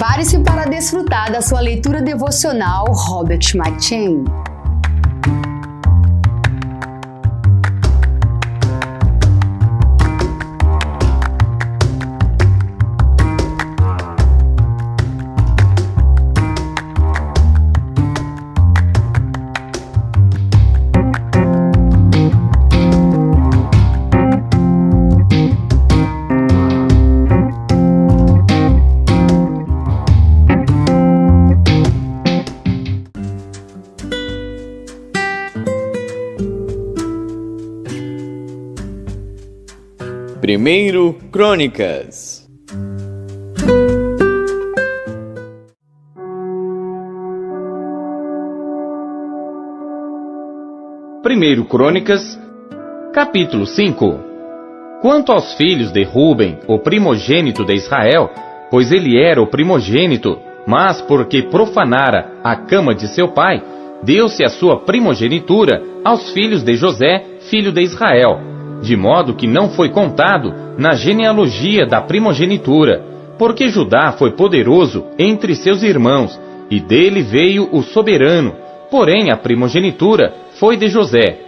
Prepare-se para desfrutar da sua leitura devocional Robert McChain. Primeiro Crônicas. Primeiro Crônicas, capítulo 5. Quanto aos filhos de Ruben, o primogênito de Israel, pois ele era o primogênito, mas porque profanara a cama de seu pai, deu-se a sua primogenitura aos filhos de José, filho de Israel, de modo que não foi contado na genealogia da primogenitura, porque Judá foi poderoso entre seus irmãos, e dele veio o soberano, porém a primogenitura foi de José.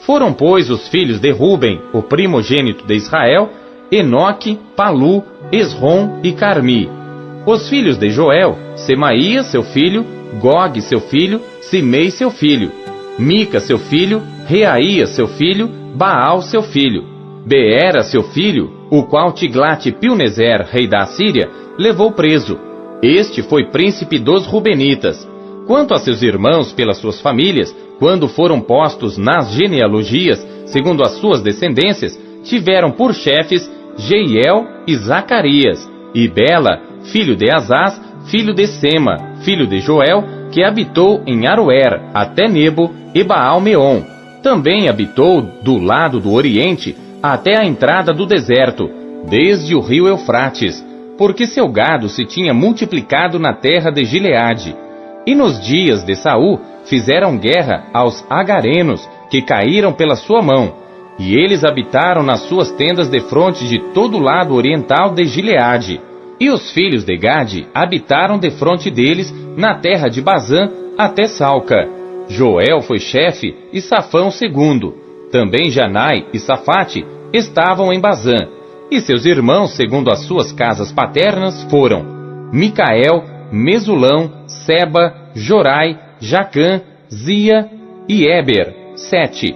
Foram, pois, os filhos de Ruben, o primogênito de Israel, Enoque, Palu, Esrom e Carmi. Os filhos de Joel, Semaías, seu filho, Gog, seu filho, Simei, seu filho, Mica, seu filho, Reaías, seu filho, Baal, seu filho, Beera, seu filho, o qual Tiglat-Pilneser, rei da Assíria, levou preso. Este foi príncipe dos Rubenitas. Quanto a seus irmãos pelas suas famílias, quando foram postos nas genealogias, segundo as suas descendências, tiveram por chefes Jeiel e Zacarias, e Bela, filho de Azaz, filho de Sema, filho de Joel, que habitou em Aroer, até Nebo e Baal-Meon. Também habitou do lado do oriente até a entrada do deserto, desde o rio Eufrates, porque seu gado se tinha multiplicado na terra de Gileade. E nos dias de Saul fizeram guerra aos agarenos, que caíram pela sua mão, e eles habitaram nas suas tendas defronte de todo o lado oriental de Gileade. E os filhos de Gade habitaram defronte deles na terra de Bazã até Salca. Joel foi chefe e Safão segundo. Também Janai e Safate estavam em Bazã. E seus irmãos, segundo as suas casas paternas, foram Micael, Mesulão, Seba, Jorai, Jacã, Zia e Eber, 7.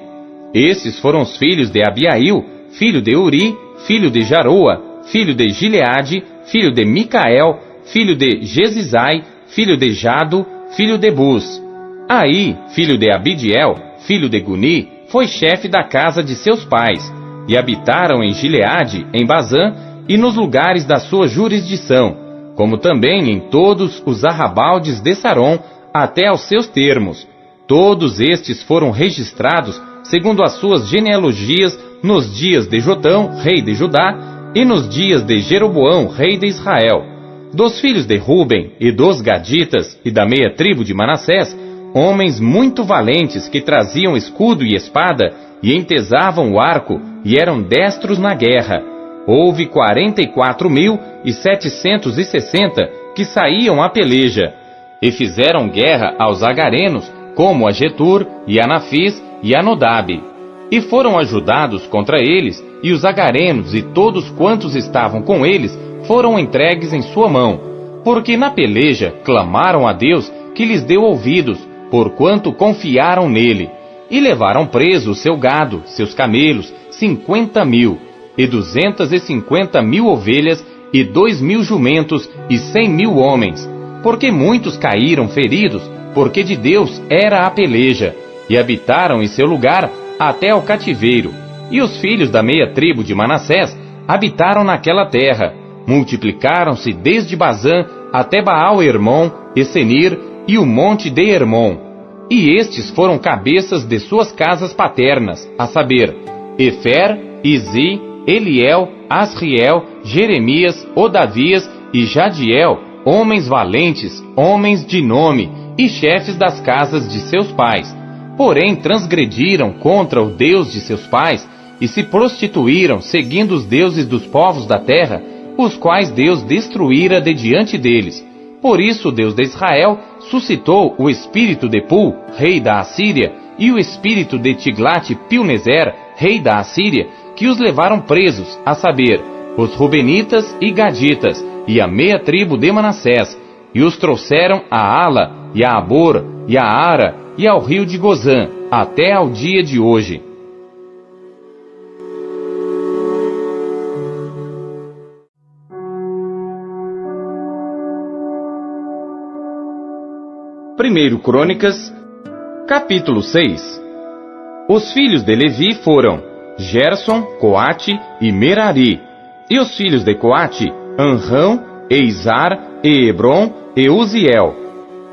Esses foram os filhos de Abiail, filho de Uri, filho de Jaroa, filho de Gileade, filho de Micael, filho de Jesizai, filho de Jado, filho de Bus. Aí, filho de Abidiel, filho de Guni, foi chefe da casa de seus pais, e habitaram em Gileade, em Bazã, e nos lugares da sua jurisdição, como também em todos os arrabaldes de Saron, até aos seus termos. Todos estes foram registrados, segundo as suas genealogias, nos dias de Jotão, rei de Judá, e nos dias de Jeroboão, rei de Israel. Dos filhos de Ruben, e dos Gaditas, e da meia tribo de Manassés, homens muito valentes que traziam escudo e espada, e entesavam o arco, e eram destros na guerra. Houve 44.760 que saíam à peleja, e fizeram guerra aos agarenos, como a Getur, e a Nafis, e a Nodab. E foram ajudados contra eles, e os agarenos e todos quantos estavam com eles foram entregues em sua mão, porque na peleja clamaram a Deus que lhes deu ouvidos, porquanto confiaram nele, e levaram preso o seu gado, seus camelos, 50.000, e 250.000 ovelhas, e 2.000 jumentos, e 100.000 homens, porque muitos caíram feridos, porque de Deus era a peleja, e habitaram em seu lugar até ao cativeiro. E os filhos da meia tribo de Manassés habitaram naquela terra, multiplicaram-se desde Bazã até Baal-Hermon e Senir, e o monte de Hermon. E estes foram cabeças de suas casas paternas, a saber, Efer, Izi, Eliel, Asriel, Jeremias, Odavias e Jadiel, homens valentes, homens de nome, e chefes das casas de seus pais. Porém transgrediram contra o Deus de seus pais, e se prostituíram seguindo os deuses dos povos da terra, os quais Deus destruíra de diante deles. Por isso o Deus de Israel suscitou o espírito de Pul, rei da Assíria, e o espírito de Tiglat-Pilneser, rei da Assíria, que os levaram presos, a saber, os Rubenitas e Gaditas, e a meia tribo de Manassés, e os trouxeram a Ala, e a Abor, e a Ara, e ao rio de Gozã, até ao dia de hoje. Primeiro Crônicas, capítulo 6. Os filhos de Levi foram Gerson, Coate e Merari. E os filhos de Coate, Anrão, Eizar, e Hebron e Uziel.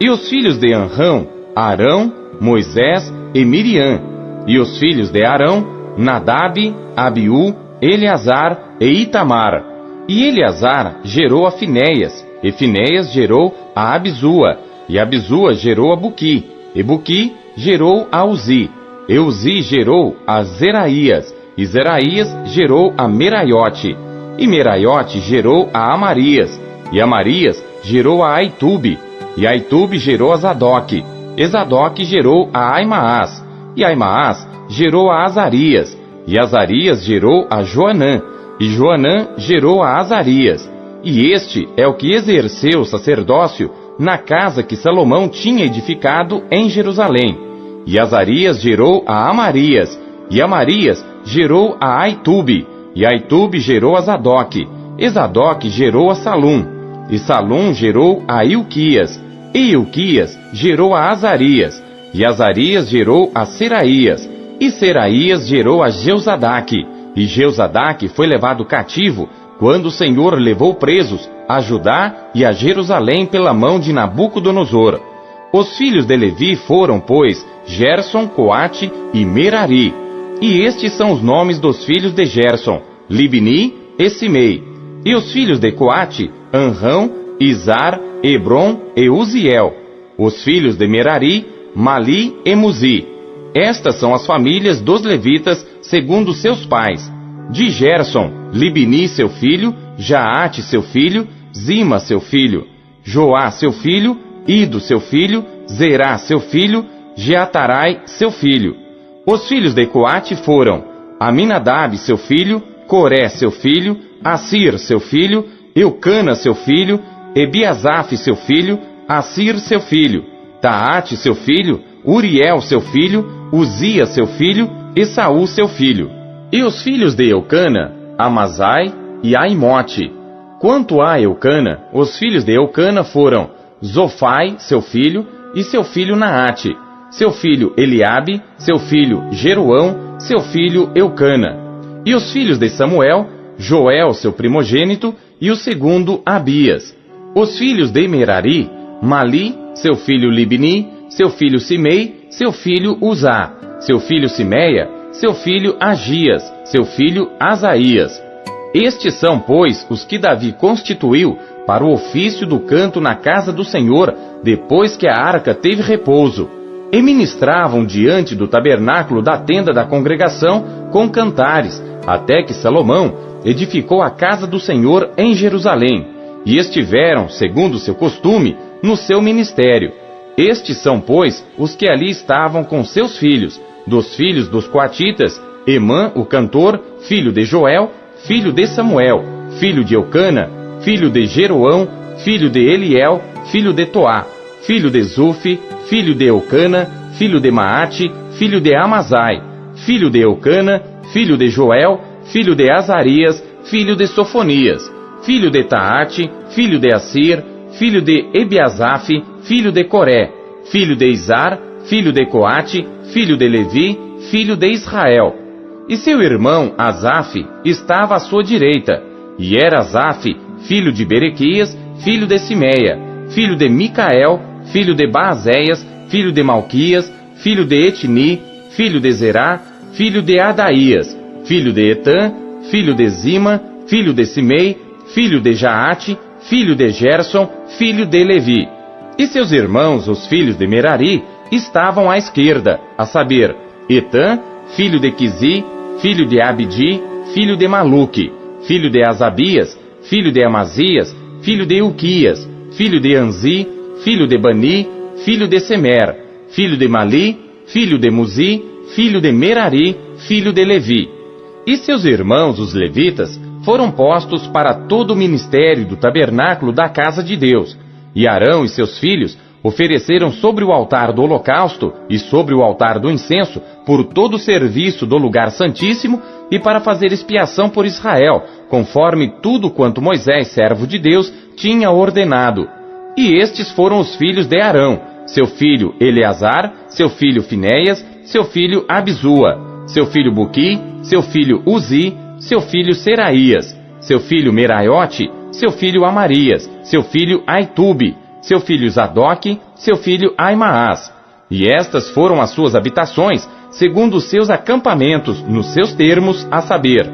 E os filhos de Anrão, Arão, Moisés e Miriam. E os filhos de Arão, Nadab, Abiú, Eleazar e Itamar. E Eleazar gerou a Finéias, e Finéias gerou a Abisua, e Abisua gerou a Buqui, e Buqui gerou a Uzi, e Uzi gerou a Zeraías, e Zeraías gerou a Meraiote, e Meraiote gerou a Amarias, e Amarias gerou a Aitube, e Aitube gerou a Zadok, e Zadok gerou a Aimaas, e Aimaas gerou a Azarias, e Azarias gerou a Joanã, e Joanã gerou a Azarias, e este é o que exerceu o sacerdócio na casa que Salomão tinha edificado em Jerusalém. E Azarias gerou a Amarias, e Amarias gerou a Aitube, e Aitube gerou a Zadok, e Zadok gerou a Salum, e Salum gerou a Ilquias, e Ilquias gerou a Azarias, e Azarias gerou a Seraías, e Seraías gerou a Jeuzadaque, e Jeuzadaque foi levado cativo quando o Senhor levou presos a Judá e a Jerusalém pela mão de Nabucodonosor. Os filhos de Levi foram, pois, Gerson, Coate e Merari. E estes são os nomes dos filhos de Gerson, Libni e Simei. E os filhos de Coate, Anrão, Izar, Hebron e Uziel. Os filhos de Merari, Mali e Muzi. Estas são as famílias dos levitas segundo seus pais. De Gerson, Libni seu filho, Jaate seu filho, Zima seu filho, Joá seu filho, Ido seu filho, Zerá seu filho, Jeatarai seu filho. Os filhos de Coate foram Aminadab seu filho, Coré seu filho, Assir seu filho, Eucana seu filho, Ebiasaf seu filho, Assir seu filho, Taate seu filho, Uriel seu filho, Uzias seu filho, e Saul seu filho. E os filhos de Eucana, Amazai e Aimote. Quanto a Eucana, os filhos de Eucana foram Zofai, seu filho, e seu filho Naate, seu filho Eliabe, seu filho Jeroão, seu filho Eucana. E os filhos de Samuel, Joel, seu primogênito, e o segundo Abias. Os filhos de Merari, Mali, seu filho Libni, seu filho Simei, seu filho Uzá, seu filho Simeia, seu filho Agias, seu filho Asaías. Estes são, pois, os que Davi constituiu para o ofício do canto na casa do Senhor, depois que a arca teve repouso. E ministravam diante do tabernáculo da tenda da congregação com cantares, até que Salomão edificou a casa do Senhor em Jerusalém, e estiveram, segundo seu costume, no seu ministério. Estes são, pois, os que ali estavam com seus filhos, dos filhos dos coatitas, Emã, o cantor, filho de Joel, filho de Samuel, filho de Eucana, filho de Jeroão, filho de Eliel, filho de Toá, filho de Zufi, filho de Eucana, filho de Maate, filho de Amazai, filho de Eucana, filho de Joel, filho de Azarias, filho de Sofonias, filho de Taate, filho de Assir, filho de Ebiasaf, filho de Coré, filho de Izar, filho de Coate, filho de Levi, filho de Israel. E seu irmão Asaf estava à sua direita, e era Asaf, filho de Berequias, filho de Simeia, filho de Micael, filho de Baazéias, filho de Malquias, filho de Etni, filho de Zerá, filho de Adaías, filho de Etã, filho de Zima, filho de Simei, filho de Jaate, filho de Gerson, filho de Levi. E seus irmãos, os filhos de Merari, estavam à esquerda, a saber, Etã, filho de Quizi, filho de Abdi, filho de Maluque, filho de Asabias, filho de Amazias, filho de Ilquias, filho de Anzi, filho de Bani, filho de Semer, filho de Mali, filho de Muzi, filho de Merari, filho de Levi. E seus irmãos, os levitas, foram postos para todo o ministério do tabernáculo da casa de Deus. E Arão e seus filhos ofereceram sobre o altar do holocausto e sobre o altar do incenso por todo o serviço do lugar santíssimo e para fazer expiação por Israel, conforme tudo quanto Moisés, servo de Deus, tinha ordenado. E estes foram os filhos de Arão, seu filho Eleazar, seu filho Finéias, seu filho Abisua, seu filho Buqui, seu filho Uzi, seu filho Seraías, seu filho Meraiote, seu filho Amarias, seu filho Aitube, seu filho Zadoque, seu filho Aimaas. E estas foram as suas habitações, segundo os seus acampamentos, nos seus termos, a saber,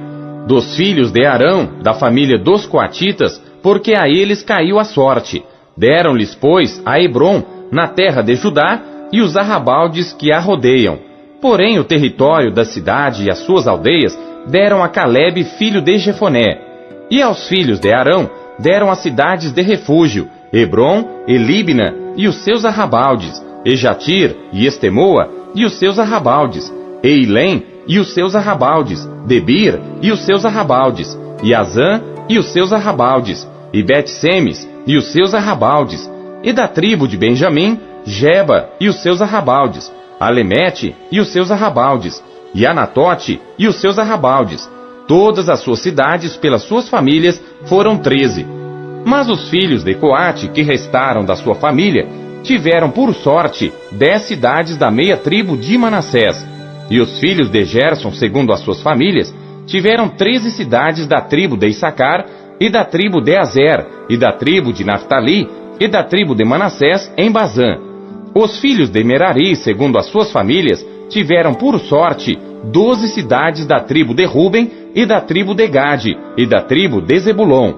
dos filhos de Arão, da família dos coatitas, porque a eles caiu a sorte. Deram-lhes, pois, a Hebrom, na terra de Judá, e os arrabaldes que a rodeiam. Porém, o território da cidade e as suas aldeias deram a Calebe, filho de Jefoné. E aos filhos de Arão deram as cidades de refúgio, Hebrom, e Líbna, e os seus arrabaldes, e Jatir, e Estemoa, e os seus arrabaldes, e Ilém, e os seus arrabaldes, Debir, e os seus arrabaldes, e Azã, e os seus arrabaldes, e Bet-Semes, e os seus arrabaldes, e da tribo de Benjamim, Geba, e os seus arrabaldes, Alemete, e os seus arrabaldes, e Anatote, e os seus arrabaldes. Todas as suas cidades, pelas suas famílias, foram 13. Mas os filhos de Coate, que restaram da sua família, tiveram por sorte 10 cidades da meia tribo de Manassés. E os filhos de Gerson, segundo as suas famílias, tiveram 13 cidades da tribo de Issacar, e da tribo de Azer, e da tribo de Naftali, e da tribo de Manassés, em Bazã. Os filhos de Merari, segundo as suas famílias, tiveram por sorte 12 cidades da tribo de Ruben, e da tribo de Gade, e da tribo de Zebulon.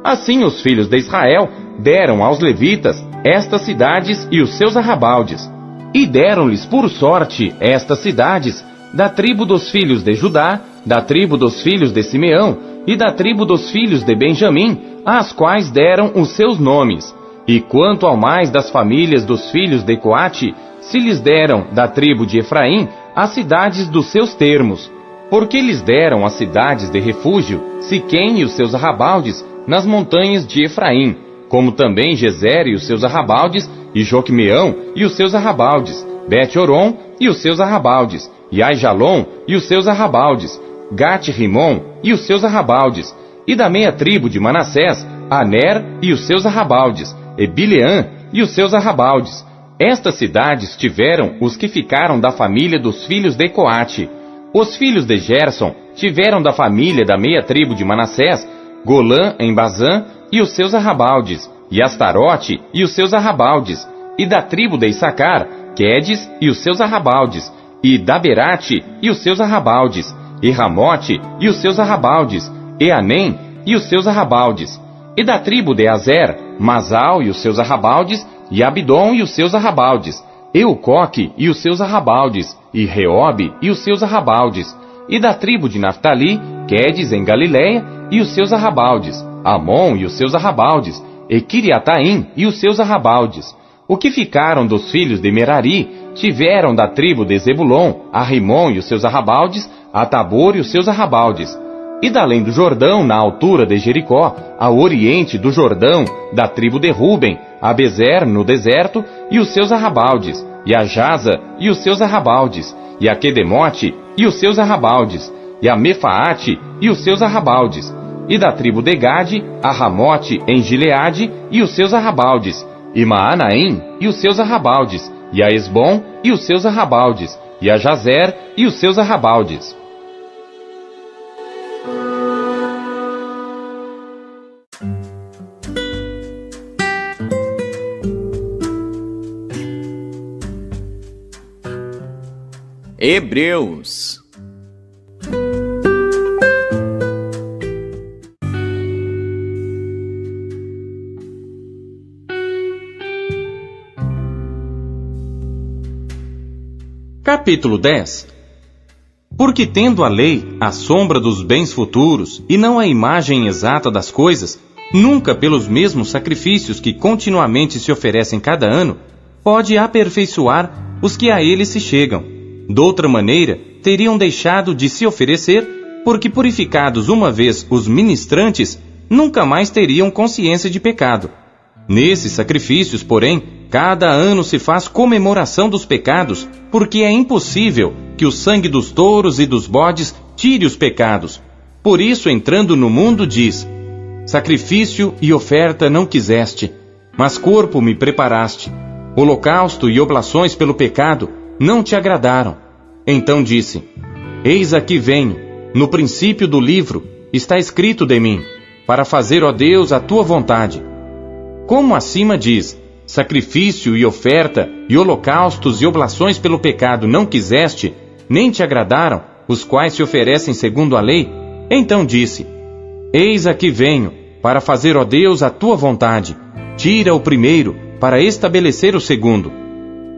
Assim os filhos de Israel deram aos levitas estas cidades e os seus arrabaldes. E deram-lhes por sorte estas cidades da tribo dos filhos de Judá, da tribo dos filhos de Simeão, e da tribo dos filhos de Benjamim, às quais deram os seus nomes. E quanto ao mais das famílias dos filhos de Coate, se lhes deram da tribo de Efraim as cidades dos seus termos, porque lhes deram as cidades de refúgio, Siquém e os seus arrabaldes, nas montanhas de Efraim, como também Gezer e os seus arrabaldes, e Joquemeão e os seus arrabaldes, Bet-Oron e os seus arrabaldes, e Aijalon e os seus arrabaldes, Gat-Rimon e os seus arrabaldes, e da meia tribo de Manassés, Aner e os seus arrabaldes, e Bileã e os seus arrabaldes. Estas cidades tiveram os que ficaram da família dos filhos de Coate. Os filhos de Gerson tiveram da família da meia tribo de Manassés, Golã em Bazã e os seus arrabaldes, e Astarote e os seus arrabaldes, e da tribo de Issacar, Quedes e os seus arrabaldes, e Daberate e os seus arrabaldes, e Ramote e os seus arrabaldes, e Anem e os seus arrabaldes, e da tribo de Azer, Masal e os seus arrabaldes, e Abidom e os seus arrabaldes, Eucoque e os seus arrabaldes, e Reobe e os seus arrabaldes, e da tribo de Naftali, Quedes em Galiléia e os seus arrabaldes, Amon e os seus arrabaldes, e Kiriataim e os seus arrabaldes. O que ficaram dos filhos de Merari tiveram da tribo de Zebulon, a Rimon e os seus arrabaldes, a Tabor e os seus arrabaldes. E da além do Jordão, na altura de Jericó, ao oriente do Jordão, da tribo de Ruben, a Bezer no deserto e os seus arrabaldes, e a Jaza e os seus arrabaldes, e a Quedemote e os seus arrabaldes, e a Mefaate e os seus arrabaldes, e da tribo de Gade, a Ramote em Gileade e os seus arrabaldes, e Maanaim e os seus arrabaldes, e a Esbom e os seus arrabaldes, e a Jazer e os seus arrabaldes. Hebreus. Capítulo 10. Porque tendo a lei a sombra dos bens futuros, e não a imagem exata das coisas, nunca pelos mesmos sacrifícios que continuamente se oferecem cada ano, pode aperfeiçoar os que a ele se chegam. Doutra maneira, teriam deixado de se oferecer, porque purificados uma vez os ministrantes, nunca mais teriam consciência de pecado. Nesses sacrifícios, porém, cada ano se faz comemoração dos pecados, porque é impossível que o sangue dos touros e dos bodes tire os pecados. Por isso, entrando no mundo, diz: sacrifício e oferta não quiseste, mas corpo me preparaste. Holocausto e oblações pelo pecado não te agradaram. Então disse: eis aqui venho, no princípio do livro está escrito de mim, para fazer, ó Deus, a tua vontade. Como acima diz: sacrifício e oferta e holocaustos e oblações pelo pecado não quiseste, nem te agradaram, os quais se oferecem segundo a lei, então disse: eis aqui venho, para fazer, ó Deus, a tua vontade. Tira o primeiro, para estabelecer o segundo.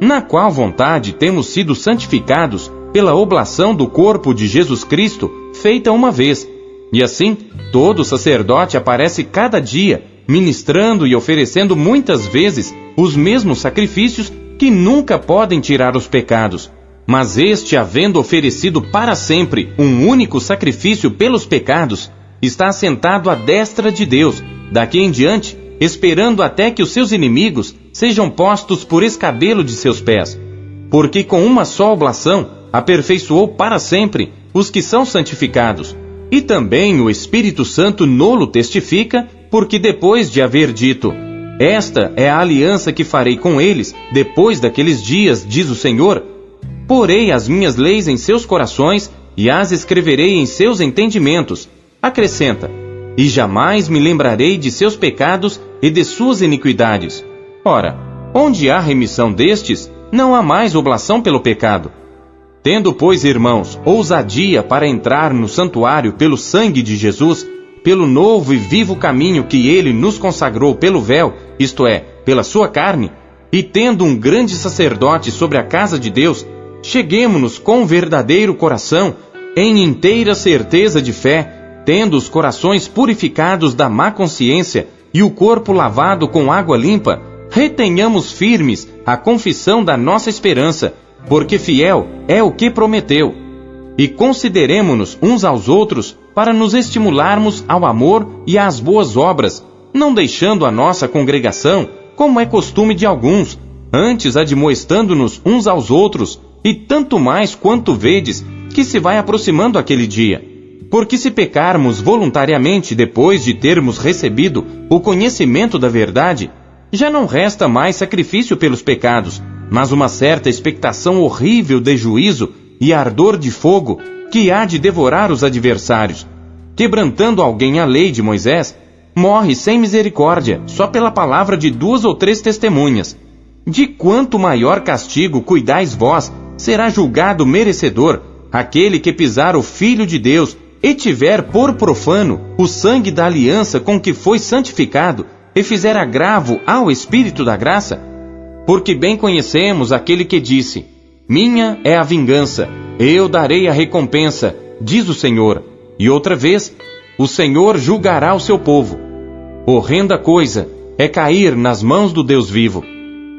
Na qual vontade temos sido santificados pela oblação do corpo de Jesus Cristo, feita uma vez. E assim, todo sacerdote aparece cada dia, ministrando e oferecendo muitas vezes os mesmos sacrifícios que nunca podem tirar os pecados. Mas este, havendo oferecido para sempre um único sacrifício pelos pecados, está assentado à destra de Deus, daqui em diante, esperando até que os seus inimigos sejam postos por escabelo de seus pés. Porque com uma só oblação aperfeiçoou para sempre os que são santificados. E também o Espírito Santo nolo testifica, porque depois de haver dito: esta é a aliança que farei com eles depois daqueles dias, diz o Senhor, porei as minhas leis em seus corações e as escreverei em seus entendimentos. Acrescenta: e jamais me lembrarei de seus pecados e de suas iniquidades. Ora, onde há remissão destes, não há mais oblação pelo pecado. Tendo, pois, irmãos, ousadia para entrar no santuário pelo sangue de Jesus, pelo novo e vivo caminho que ele nos consagrou pelo véu, isto é, pela sua carne, e tendo um grande sacerdote sobre a casa de Deus, cheguemo-nos com verdadeiro coração, em inteira certeza de fé, tendo os corações purificados da má consciência e o corpo lavado com água limpa, retenhamos firmes a confissão da nossa esperança, porque fiel é o que prometeu. E consideremo-nos uns aos outros para nos estimularmos ao amor e às boas obras, não deixando a nossa congregação, como é costume de alguns, antes admoestando-nos uns aos outros, e tanto mais quanto vedes que se vai aproximando aquele dia. Porque se pecarmos voluntariamente depois de termos recebido o conhecimento da verdade, já não resta mais sacrifício pelos pecados, mas uma certa expectação horrível de juízo e ardor de fogo que há de devorar os adversários. Quebrantando alguém a lei de Moisés, morre sem misericórdia, só pela palavra de 2 ou 3 testemunhas. De quanto maior castigo cuidais vós, será julgado merecedor aquele que pisar o Filho de Deus e tiver por profano o sangue da aliança com que foi santificado e fizer agravo ao Espírito da graça. Porque bem conhecemos aquele que disse: minha é a vingança, eu darei a recompensa, diz o Senhor. E outra vez, o Senhor julgará o seu povo. Horrenda coisa é cair nas mãos do Deus vivo.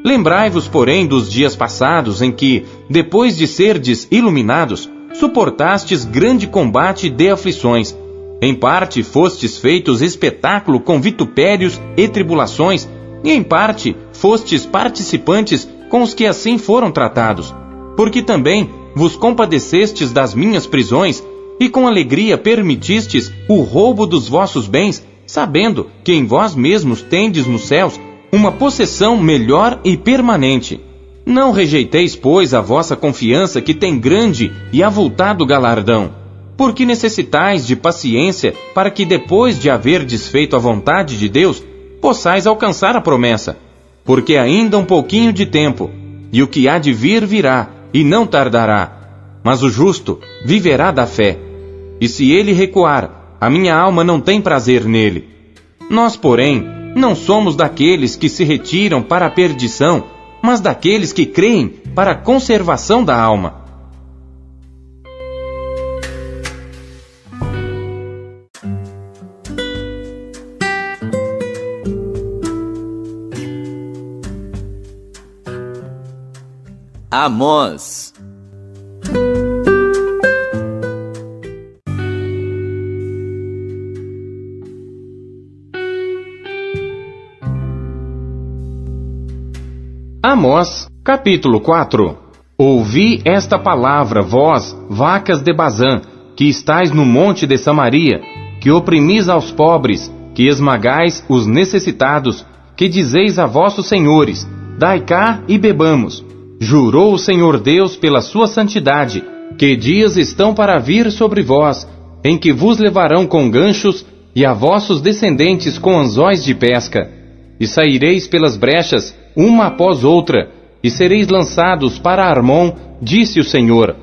Lembrai-vos, porém, dos dias passados em que, depois de serdes iluminados, suportastes grande combate de aflições. Em parte fostes feitos espetáculo com vitupérios e tribulações, e em parte fostes participantes com os que assim foram tratados. Porque também vos compadecestes das minhas prisões, e com alegria permitistes o roubo dos vossos bens, sabendo que em vós mesmos tendes nos céus uma possessão melhor e permanente. Não rejeiteis, pois, a vossa confiança, que tem grande e avultado galardão, porque necessitais de paciência, para que depois de haver desfeito a vontade de Deus, possais alcançar a promessa. Porque ainda um pouquinho de tempo, e o que há de vir virá, e não tardará. Mas o justo viverá da fé. E se ele recuar, a minha alma não tem prazer nele. Nós, porém, não somos daqueles que se retiram para a perdição, mas daqueles que creem para a conservação da alma. Amós. Amós, capítulo 4. Ouvi esta palavra, vós, vacas de Bazã, que estáis no monte de Samaria, que oprimis aos pobres, que esmagais os necessitados, que dizeis a vossos senhores, dai cá e bebamos. Jurou o Senhor Deus pela sua santidade, que dias estão para vir sobre vós, em que vos levarão com ganchos, e a vossos descendentes com anzóis de pesca. E saireis pelas brechas, uma após outra, e sereis lançados para Armon, disse o Senhor.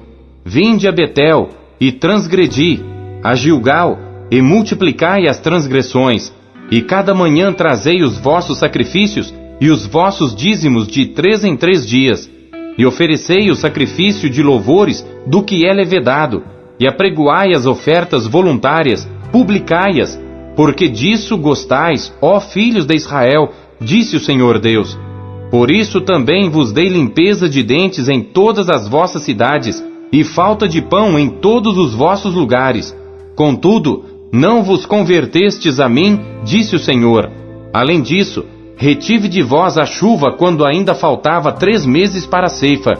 Vinde a Betel, e transgredi, a Gilgal, e multiplicai as transgressões, e cada manhã trazei os vossos sacrifícios, e os vossos dízimos de 3 em 3 dias, e oferecei o sacrifício de louvores do que é levedado, e apregoai as ofertas voluntárias, publicai-as, porque disso gostais, ó filhos de Israel, disse o Senhor Deus. Por isso também vos dei limpeza de dentes em todas as vossas cidades, e falta de pão em todos os vossos lugares. Contudo, não vos convertestes a mim, disse o Senhor. Além disso, retive de vós a chuva quando ainda faltava 3 meses para a ceifa,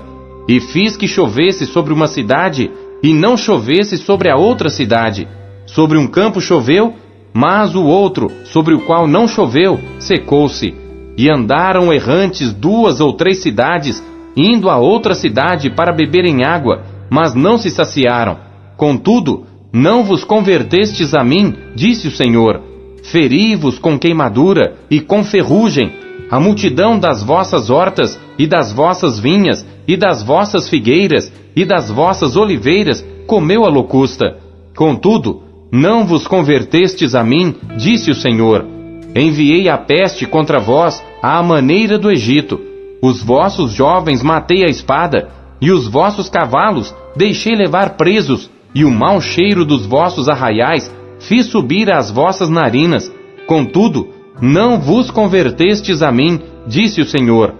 e fiz que chovesse sobre uma cidade, e não chovesse sobre a outra cidade. Sobre um campo choveu, mas o outro, sobre o qual não choveu, secou-se. E andaram errantes 2 ou 3 cidades, indo a outra cidade para beberem água, mas não se saciaram. Contudo, não vos convertestes a mim, disse o Senhor. Feri-vos com queimadura e com ferrugem, a multidão das vossas hortas, e das vossas vinhas, e das vossas figueiras, e das vossas oliveiras, comeu a locusta. Contudo, não vos convertestes a mim, disse o Senhor. Enviei a peste contra vós, à maneira do Egito. Os vossos jovens matei a espada, e os vossos cavalos deixei levar presos, e o mau cheiro dos vossos arraiais fiz subir às vossas narinas. Contudo, não vos convertestes a mim, disse o Senhor.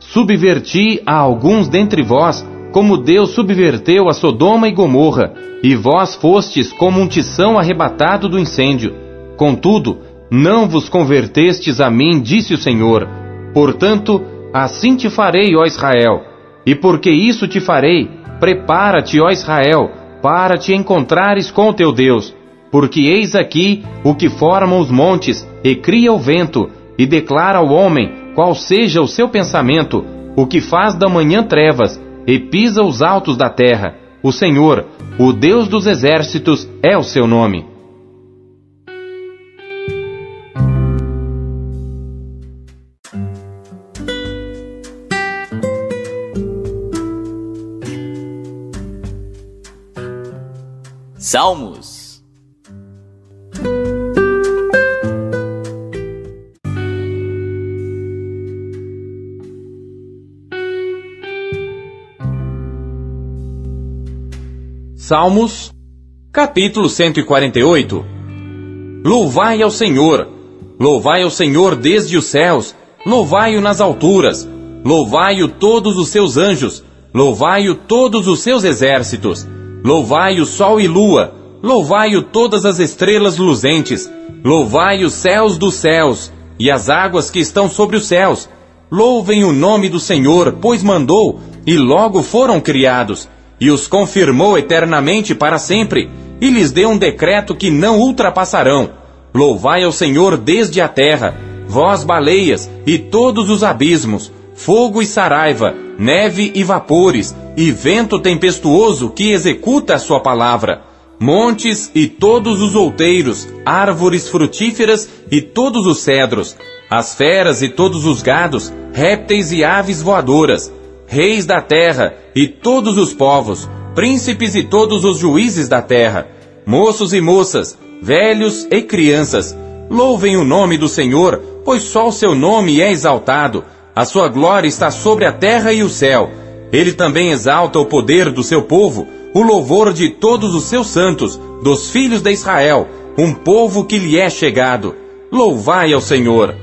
Subverti a alguns dentre vós, como Deus subverteu a Sodoma e Gomorra, e vós fostes como um tição arrebatado do incêndio. Contudo, não vos convertestes a mim, disse o Senhor. Portanto, assim te farei, ó Israel. E porque isso te farei, prepara-te, ó Israel, para te encontrares com teu Deus. Porque eis aqui o que forma os montes, e cria o vento, e declara ao homem qual seja o seu pensamento, o que faz da manhã trevas, e pisa os altos da terra. O Senhor, o Deus dos exércitos, é o seu nome. Salmos. Salmos, capítulo 148. Louvai ao Senhor desde os céus, louvai-o nas alturas, louvai-o todos os seus anjos, louvai-o todos os seus exércitos, louvai o sol e lua, louvai-o todas as estrelas luzentes, louvai os céus dos céus, e as águas que estão sobre os céus. Louvem o nome do Senhor, pois mandou, e logo foram criados, e os confirmou eternamente para sempre, e lhes deu um decreto que não ultrapassarão. Louvai ao Senhor desde a terra, vós baleias, e todos os abismos, fogo e saraiva, neve e vapores, e vento tempestuoso que executa a sua palavra, montes e todos os outeiros, árvores frutíferas e todos os cedros, as feras e todos os gados, répteis e aves voadoras, reis da terra e todos os povos, príncipes e todos os juízes da terra, moços e moças, velhos e crianças. Louvem o nome do Senhor, pois só o seu nome é exaltado. A sua glória está sobre a terra e o céu. Ele também exalta o poder do seu povo, o louvor de todos os seus santos, dos filhos de Israel, um povo que lhe é chegado. Louvai ao Senhor.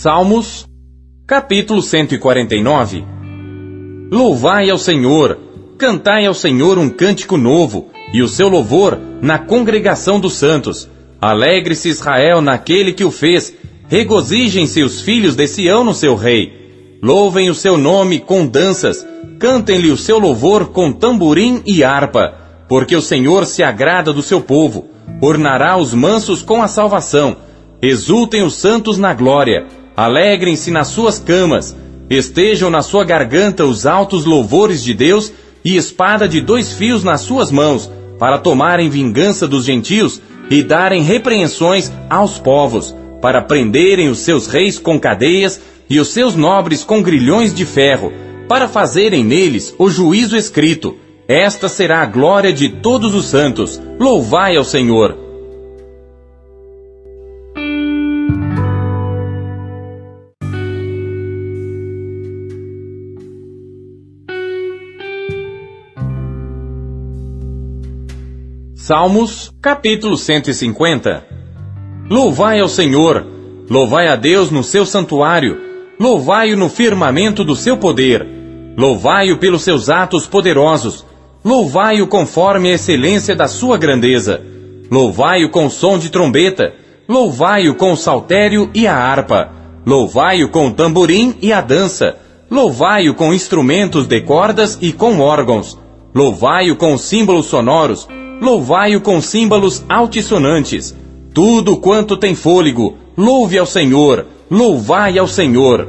Salmos, capítulo 149. Louvai ao Senhor, cantai ao Senhor um cântico novo, e o seu louvor na congregação dos santos. Alegre-se Israel naquele que o fez, regozijem-se os filhos de Sião no seu rei. Louvem o seu nome com danças, cantem-lhe o seu louvor com tamborim e harpa, porque o Senhor se agrada do seu povo, ornará os mansos com a salvação. Exultem os santos na glória, alegrem-se nas suas camas, estejam na sua garganta os altos louvores de Deus e espada de 2 fios nas suas mãos, para tomarem vingança dos gentios e darem repreensões aos povos, para prenderem os seus reis com cadeias e os seus nobres com grilhões de ferro, para fazerem neles o juízo escrito. Esta será a glória de todos os santos. Louvai ao Senhor. Salmos, capítulo 150. Louvai ao Senhor, louvai a Deus no seu santuário, louvai-o no firmamento do seu poder, louvai-o pelos seus atos poderosos, louvai-o conforme a excelência da sua grandeza, louvai-o com o som de trombeta, louvai-o com o saltério e a harpa, louvai-o com o tamborim e a dança, louvai-o com instrumentos de cordas e com órgãos, louvai-o com símbolos sonoros, louvai-o com símbolos altissonantes. Tudo quanto tem fôlego, louve ao Senhor, louvai ao Senhor.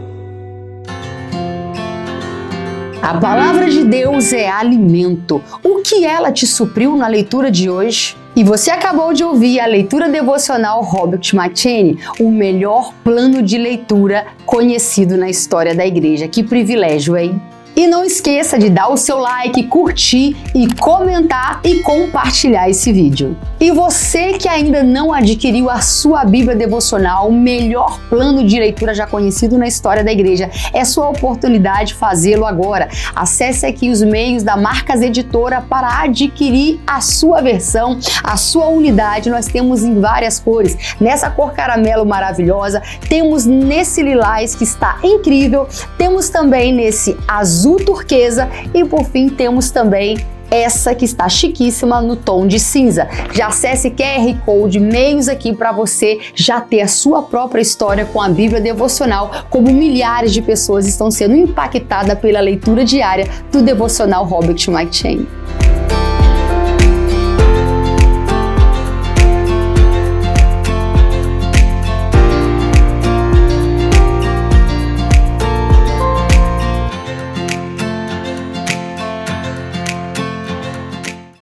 A palavra de Deus é alimento. O que ela te supriu na leitura de hoje? E você acabou de ouvir a leitura devocional Robert McCheyne, o melhor plano de leitura conhecido na história da igreja. Que privilégio, hein? E não esqueça de dar o seu like, curtir e comentar e compartilhar esse vídeo. E você que ainda não adquiriu a sua Bíblia devocional, o melhor plano de leitura já conhecido na história da igreja, é sua oportunidade de fazê-lo agora. Acesse aqui os meios da Marcas Editora para adquirir a sua versão, a sua unidade. Nós temos em várias cores. Nessa cor caramelo maravilhosa, temos nesse lilás que está incrível, temos também nesse azul turquesa e por fim temos também essa que está chiquíssima no tom de cinza. Já acesse QR Code, meios aqui para você já ter a sua própria história com a Bíblia devocional, como milhares de pessoas estão sendo impactadas pela leitura diária do devocional Robert McCheyne.